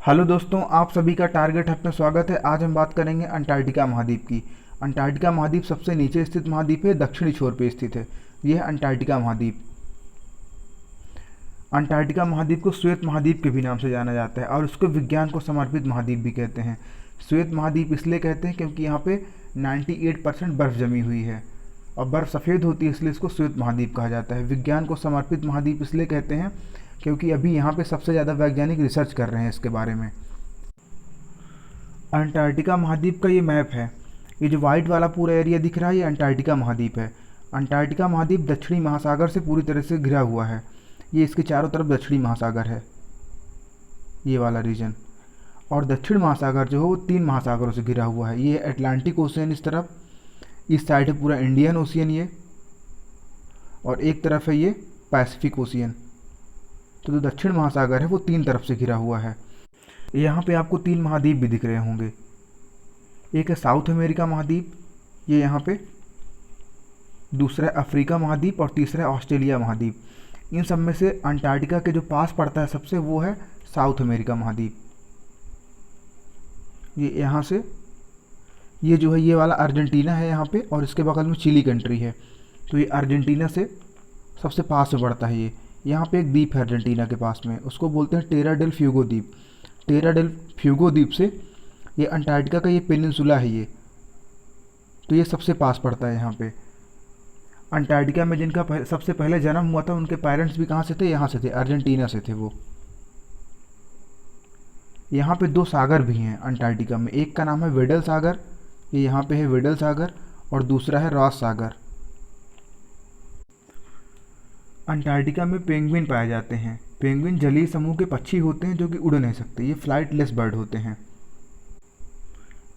Hello दोस्तों, आप सभी का टारगेट हब में स्वागत है। आज हम बात करेंगे अंटार्कटिका महाद्वीप की। अंटार्कटिका महाद्वीप सबसे नीचे स्थित महाद्वीप है, दक्षिणी छोर पे स्थित है। यह है अंटार्कटिका महाद्वीप। अंटार्कटिका महाद्वीप को श्वेत महाद्वीप के भी नाम से जाना जाता है और उसको विज्ञान को समर्पित महाद्वीप भी कहते हैं। श्वेत महाद्वीप इसलिए कहते हैं क्योंकि यहाँ पे 98% बर्फ़ जमी हुई है और बर्फ़ सफ़ेद होती है, इसलिए इसको श्वेत महाद्वीप कहा जाता है। विज्ञान को समर्पित महाद्वीप इसलिए कहते हैं क्योंकि अभी यहाँ पे सबसे ज़्यादा वैज्ञानिक रिसर्च कर रहे हैं इसके बारे में। अंटार्कटिका महाद्वीप का ये मैप है। ये जो वाइट वाला पूरा एरिया दिख रहा है, ये अंटार्कटिका महाद्वीप है। अंटार्कटिका महाद्वीप दक्षिणी महासागर से पूरी तरह से घिरा हुआ है। ये इसके चारों तरफ दक्षिणी महासागर है, ये वाला रीजन। और दक्षिण महासागर जो है वो 3 महासागरों से घिरा हुआ है। ये अटलांटिक ओशियन इस तरफ, इस साइड है पूरा इंडियन ओशियन ये, और एक तरफ है ये पैसिफिक ओशियन। तो जो दक्षिण महासागर है वो 3 तरफ से घिरा हुआ है। यहाँ पे आपको 3 महाद्वीप भी दिख रहे होंगे। एक है साउथ अमेरिका महाद्वीप, ये यहाँ पे, दूसरा है अफ्रीका महाद्वीप और तीसरा है ऑस्ट्रेलिया महाद्वीप। इन सब में से अंटार्कटिका के जो पास पड़ता है सबसे, वो है साउथ अमेरिका महाद्वीप। ये यहाँ से, ये जो है ये वाला अर्जेंटीना है यहाँ पे, और इसके बगल में चिली कंट्री है। तो ये अर्जेंटीना से सबसे पास में पड़ता है। ये यहाँ पे एक द्वीप है अर्जेंटीना के पास में, उसको बोलते हैं टेरा डेल फ्यूगो द्वीप। टेरा डेल फ्यूगो द्वीप से ये अंटार्कटिका का ये पेनिनसुला है ये, तो ये सबसे पास पड़ता है यहाँ पे। अंटार्कटिका में जिनका सबसे पहले जन्म हुआ था, उनके पेरेंट्स भी कहाँ से थे? यहाँ से थे, अर्जेंटीना से थे वो। यहाँ पे 2 सागर भी हैं अंटार्कटिका में। एक का नाम है वेडल सागर, ये यहाँ पे है वेडल सागर, और दूसरा है रॉस सागर। अंटार्कटिका में पेंगुइन पाए जाते हैं। पेंगुइन जलीय समूह के पक्षी होते हैं जो कि उड़ नहीं सकते, ये फ्लाइटलेस बर्ड होते हैं।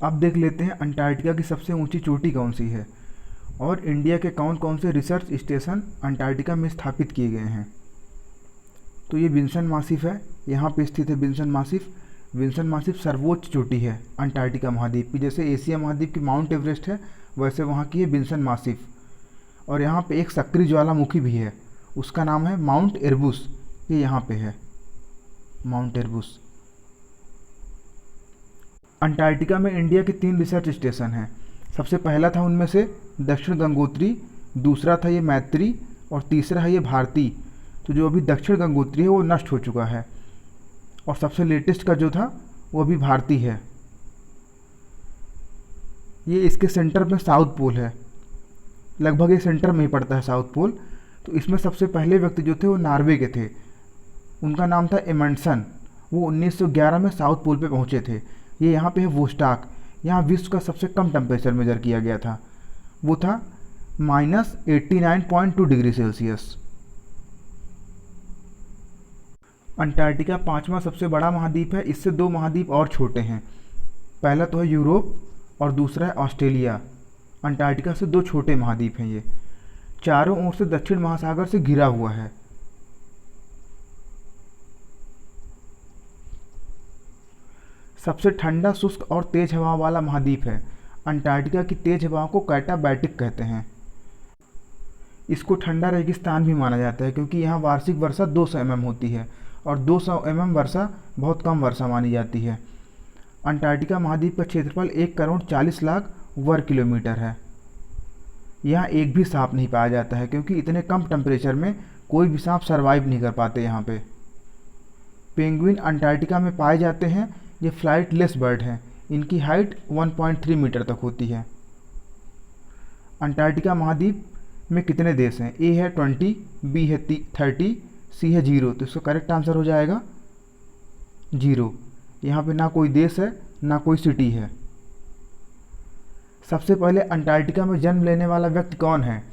अब देख लेते हैं अंटार्कटिका की सबसे ऊंची चोटी कौन सी है और इंडिया के कौन कौन से रिसर्च स्टेशन अंटार्कटिका में स्थापित किए गए हैं। तो ये विंसन मासिफ है, यहाँ पे स्थित है विंसन मासिफ। विंसन मासिफ सर्वोच्च चोटी है अंटार्कटिका महाद्वीप की। जैसे एशिया महाद्वीप की माउंट एवरेस्ट है, वैसे वहाँ की है विंसन मासिफ। और यहाँ पे एक सक्रिय ज्वालामुखी भी है, उसका नाम है माउंट एरबुस। ये यहाँ पे है माउंट एरबुस। अंटार्कटिका में इंडिया के 3 रिसर्च स्टेशन हैं। सबसे पहला था उनमें से दक्षिण गंगोत्री, दूसरा था ये मैत्री, और तीसरा है ये भारती। तो जो अभी दक्षिण गंगोत्री है वो नष्ट हो चुका है, और सबसे लेटेस्ट का जो था वो अभी भारती है। ये इसके सेंटर में साउथ पोल है, लगभग ये सेंटर में ही पड़ता है साउथ पोल। तो इसमें सबसे पहले व्यक्ति जो थे वो नॉर्वे के थे, उनका नाम था एमंडसन। वो 1911 में साउथ पोल पे पहुंचे थे। ये यहाँ पे है वोस्टाक। यहाँ विश्व का सबसे कम टेम्परेचर मेजर किया गया था, वो था -89.2 डिग्री सेल्सियस। अंटार्कटिका 5वां सबसे बड़ा महाद्वीप है। इससे 2 महाद्वीप और छोटे हैं। पहला तो है यूरोप और दूसरा है ऑस्ट्रेलिया। अंटार्कटिका से 2 छोटे महाद्वीप हैं ये। चारों ओर से दक्षिण महासागर से घिरा हुआ है। सबसे ठंडा, शुष्क और तेज हवा वाला महाद्वीप है। अंटार्कटिका की तेज हवाओं को कैटाबैटिक कहते हैं। इसको ठंडा रेगिस्तान भी माना जाता है क्योंकि यहाँ वार्षिक वर्षा 200 mm होती है, और 200 mm वर्षा बहुत कम वर्षा मानी जाती है। अंटार्कटिका महाद्वीप का क्षेत्रफल 1,40,00,000 वर्ग किलोमीटर है। यहाँ एक भी सांप नहीं पाया जाता है क्योंकि इतने कम टेम्परेचर में कोई भी सांप सर्वाइव नहीं कर पाते यहाँ पे। पेंगुइन अंटार्कटिका में पाए जाते हैं। ये फ्लाइटलेस बर्ड हैं। इनकी हाइट 1.3 मीटर तक होती है। अंटार्कटिका महाद्वीप में कितने देश हैं? ए है 20, बी है 30, सी है 0। तो इसका करेक्ट आंसर हो जाएगा 0। यहाँ पे ना कोई देश है ना कोई सिटी है। सबसे पहले अंटार्कटिका में जन्म लेने वाला व्यक्ति कौन है?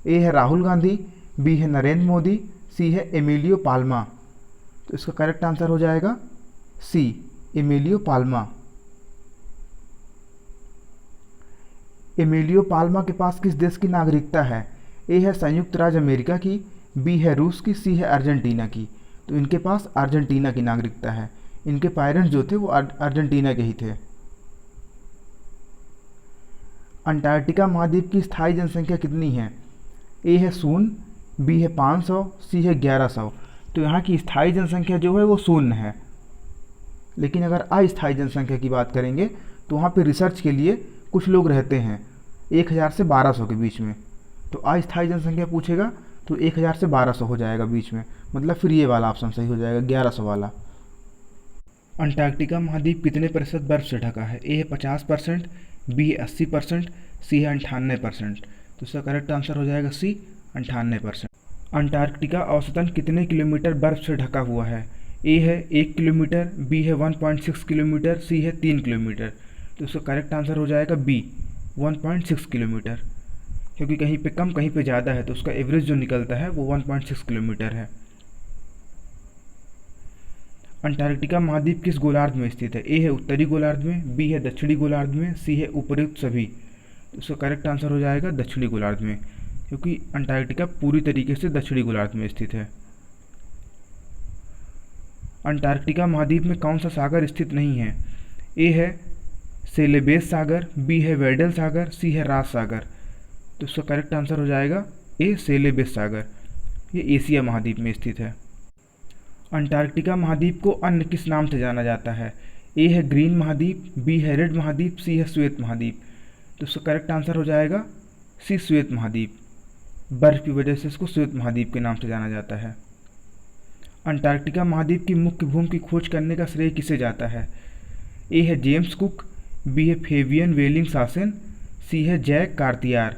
ए है राहुल गांधी, बी है नरेंद्र मोदी, सी है एमिलियो पाल्मा। तो इसका करेक्ट आंसर हो जाएगा सी, एमिलियो पाल्मा। एमिलियो पाल्मा के पास किस देश की नागरिकता है? ए है संयुक्त राज्य अमेरिका की, बी है रूस की, सी है अर्जेंटीना की। तो इनके पास अर्जेंटीना की नागरिकता है। इनके पेरेंट्स जो थे वो अर्जेंटीना के ही थे। अंटार्कटिका महाद्वीप की स्थायी जनसंख्या कितनी है? ए है 0, बी है 500, सी है 1100। तो यहाँ की स्थायी जनसंख्या जो है वो 0 है। लेकिन अगर अस्थायी जनसंख्या की बात करेंगे तो वहाँ पे रिसर्च के लिए कुछ लोग रहते हैं 1000 से 1200 के बीच में। तो अस्थायी जनसंख्या पूछेगा तो 1000 से 1200 हो जाएगा बीच में, मतलब फिर ये वाला ऑप्शन सही हो जाएगा 1100 वाला। अंटार्कटिका महाद्वीप कितने प्रतिशत बर्फ से ढका है? ए है 50%, बी है 80%, सी है 98%। तो इसका करेक्ट आंसर हो जाएगा सी 98%। अंटार्कटिका औसतन कितने किलोमीटर बर्फ से ढका हुआ है? ए है 1 किलोमीटर, बी है 1.6 किलोमीटर, सी है 3 किलोमीटर। तो इसका करेक्ट आंसर हो जाएगा बी 1.6 किलोमीटर, क्योंकि कहीं पे कम कहीं पे ज़्यादा है तो उसका एवरेज जो निकलता है वो 1.6 किलोमीटर है। अंटार्कटिका महाद्वीप किस गोलार्ध में स्थित है? ए है उत्तरी गोलार्ध में, बी है दक्षिणी गोलार्ध में, सी है उपयुक्त सभी। तो इसका करेक्ट आंसर हो जाएगा दक्षिणी गोलार्ध में, क्योंकि अंटार्कटिका पूरी तरीके से दक्षिणी गोलार्ध में स्थित है। अंटार्कटिका महाद्वीप में कौन सा सागर स्थित नहीं है? ए है सेलेबेस सागर, बी है वेडल सागर, सी है रास सागर। तो इसका करेक्ट आंसर हो जाएगा ए सेलेबेस सागर, ये एशिया महाद्वीप में स्थित है। अंटार्कटिका महाद्वीप को अन्य किस नाम से जाना जाता है? ए है ग्रीन महाद्वीप, बी है रेड महाद्वीप, सी है श्वेत महाद्वीप। तो इसका करेक्ट आंसर हो जाएगा सी श्वेत महाद्वीप। बर्फ की वजह से इसको श्वेत महाद्वीप के नाम से जाना जाता है। अंटार्कटिका महाद्वीप की मुख्य भूमि की खोज करने का श्रेय किसे जाता है? ए है जेम्स कुक, बी है फेबियन वेलिंग सासेन, सी है जैक कार्तियार।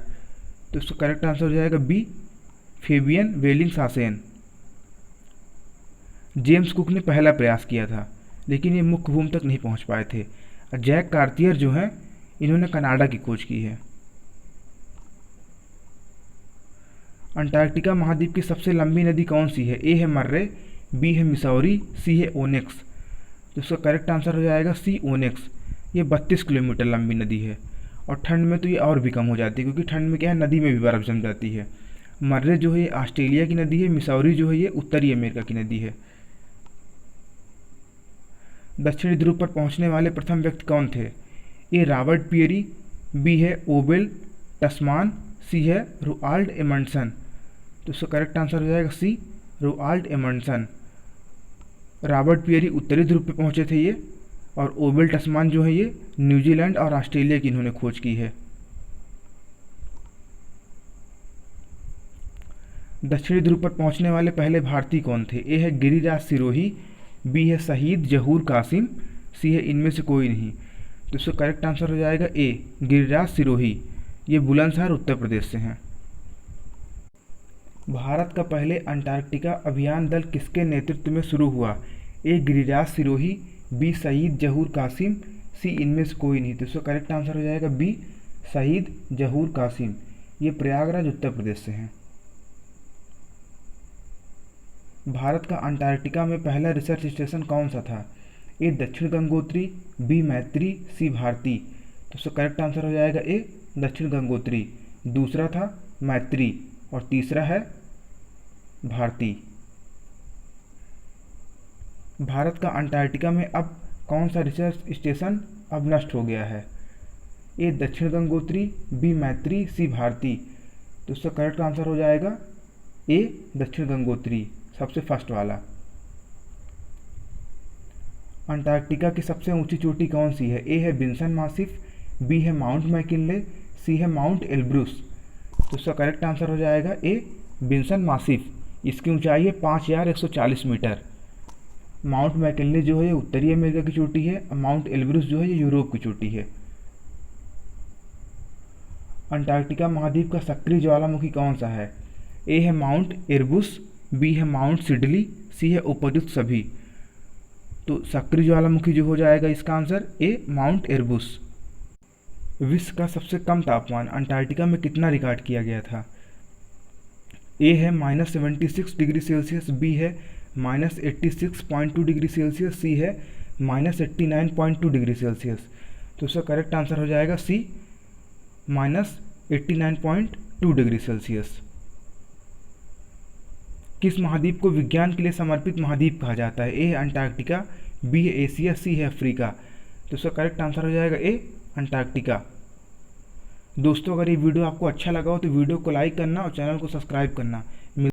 तो इसका करेक्ट आंसर हो जाएगा बी फेबियन वेलिंग सासेन। जेम्स कुक ने पहला प्रयास किया था लेकिन ये मुख्य भूमि तक नहीं पहुंच पाए थे। जैक कार्तियर जो हैं इन्होंने कनाडा की खोज की है। अंटार्कटिका महाद्वीप की सबसे लंबी नदी कौन सी है? ए है मर्रे, बी है मिसौरी, सी है ओनेक्स। तो इसका करेक्ट आंसर हो जाएगा सी ओनेक्स। ये 32 किलोमीटर लंबी नदी है और ठंड में तो ये और भी कम हो जाती है, क्योंकि ठंड में क्या है नदी में भी बर्फ़ जम जाती है। मर्रे जो है ये ऑस्ट्रेलिया की नदी है, मिसौरी जो है ये उत्तरी अमेरिका की नदी है। दक्षिणी ध्रुव पर पहुंचने वाले प्रथम व्यक्ति कौन थे? ए रॉबर्ट पियरी, बी है ओबेल टस्मान, सी है रोआल्ड एमंडसन। तो इसका करेक्ट आंसर हो जाएगा सी रोआल्ड एमंडसन। रॉबर्ट पियरी उत्तरी ध्रुव पे पहुंचे थे ये, और ओबेल टस्मान जो है ये न्यूजीलैंड और ऑस्ट्रेलिया की इन्होंने खोज की है। दक्षिणी ध्रुव पर पहुंचने वाले पहले भारतीय कौन थे? ए है गिरिराज सिरोही, बी है शहीद जहूर कासिम, सी है इनमें से कोई नहीं। तो इसका करेक्ट आंसर हो जाएगा ए गिरिराज सिरोही। ये बुलंदशहर उत्तर प्रदेश से हैं। भारत का पहले अंटार्कटिका अभियान दल किसके नेतृत्व में शुरू हुआ? ए गिरिराज सिरोही, बी शहीद जहूर कासिम, सी इनमें से कोई नहीं। तो इसका करेक्ट आंसर हो जाएगा बी शहीद जहूर कासिम। ये प्रयागराज उत्तर प्रदेश से हैं। भारत का अंटार्कटिका में पहला रिसर्च स्टेशन कौन सा था? ए दक्षिण गंगोत्री, बी मैत्री, सी भारती। तो इसका करेक्ट आंसर हो जाएगा ए दक्षिण गंगोत्री। दूसरा था मैत्री और तीसरा है भारती। भारत का अंटार्कटिका में अब कौन सा रिसर्च स्टेशन अब नष्ट हो गया है? ए दक्षिण गंगोत्री, बी मैत्री, सी भारती। तो इसका करेक्ट आंसर हो जाएगा ए दक्षिण गंगोत्री, सबसे फर्स्ट वाला। अंटार्कटिका की सबसे ऊंची चोटी कौन सी है? ए है विंसन मासिफ, बी है माउंट मैकिनले, सी है माउंट एल्ब्रूस। तो इसका करेक्ट आंसर हो जाएगा ए विंसन मासिफ। इसकी ऊंचाई है 5140 मीटर। माउंट मैकिनले जो है ये उत्तरी अमेरिका की चोटी है, और माउंट एल्ब्रूस जो है ये यूरोप की चोटी है। अंटार्कटिका महाद्वीप का सक्रिय ज्वालामुखी कौन सा है? ए है माउंट एरबुस, बी है माउंट सिडली, सी है उपयुक्त सभी। तो सक्रिय ज्वालामुखी जो हो जाएगा इसका आंसर ए माउंट एरबुस। विश्व का सबसे कम तापमान अंटार्कटिका में कितना रिकॉर्ड किया गया था? ए है -76 डिग्री सेल्सियस, बी है -86.2 डिग्री सेल्सियस, सी है -89.2 डिग्री सेल्सियस। तो इसका करेक्ट आंसर हो जाएगा सी -89.2 डिग्री सेल्सियस। किस महाद्वीप को विज्ञान के लिए समर्पित महाद्वीप कहा जाता है? ए है अंटार्कटिका, बी है एशिया, सी है अफ्रीका। तो इसका करेक्ट आंसर हो जाएगा ए अंटार्कटिका। दोस्तों अगर ये वीडियो आपको अच्छा लगा हो तो वीडियो को लाइक करना और चैनल को सब्सक्राइब करना।